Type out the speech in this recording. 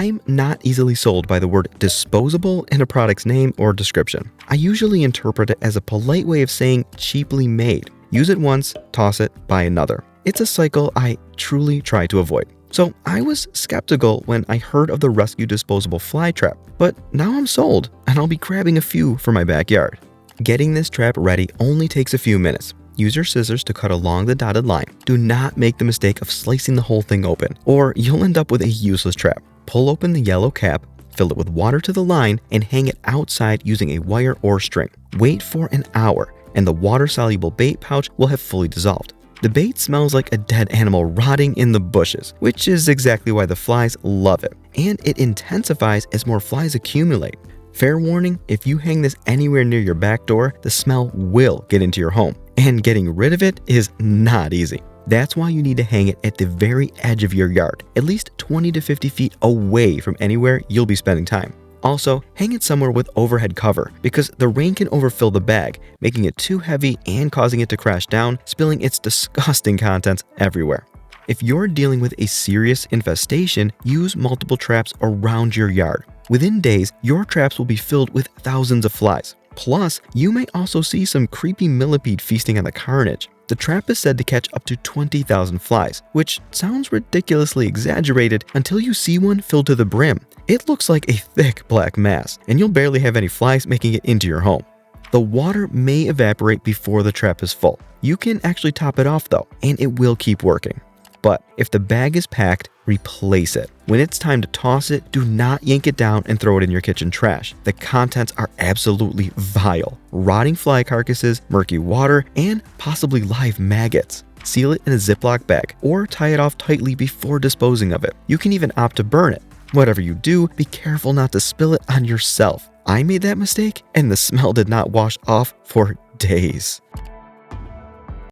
I'm not easily sold by the word disposable in a product's name or description. I usually interpret it as a polite way of saying cheaply made. Use it once, toss it, buy another. It's a cycle I truly try to avoid. So I was skeptical when I heard of the Rescue Disposable Fly Trap, but now I'm sold and I'll be grabbing a few for my backyard. Getting this trap ready only takes a few minutes. Use your scissors to cut along the dotted line. Do not make the mistake of slicing the whole thing open, or you'll end up with a useless trap. Pull open the yellow cap, fill it with water to the line, and hang it outside using a wire or string. Wait for an hour, and the water-soluble bait pouch will have fully dissolved. The bait smells like a dead animal rotting in the bushes, which is exactly why the flies love it. And it intensifies as more flies accumulate. Fair warning, if you hang this anywhere near your back door, the smell will get into your home. And getting rid of it is not easy. That's why you need to hang it at the very edge of your yard, at least 20 to 50 feet away from anywhere you'll be spending time. Also, hang it somewhere with overhead cover because the rain can overfill the bag, making it too heavy and causing it to crash down, spilling its disgusting contents everywhere. If you're dealing with a serious infestation, use multiple traps around your yard. Within days, your traps will be filled with thousands of flies. Plus, you may also see some creepy millipede feasting on the carnage. The trap is said to catch up to 20,000 flies, which sounds ridiculously exaggerated until you see one filled to the brim. It looks like a thick black mass, and you'll barely have any flies making it into your home. The water may evaporate before the trap is full. You can actually top it off though, and it will keep working. But if the bag is packed, replace it. When it's time to toss it, do not yank it down and throw it in your kitchen trash. The contents are absolutely vile. Rotting fly carcasses, murky water, and possibly live maggots. Seal it in a Ziploc bag or tie it off tightly before disposing of it. You can even opt to burn it. Whatever you do, be careful not to spill it on yourself. I made that mistake and the smell did not wash off for days.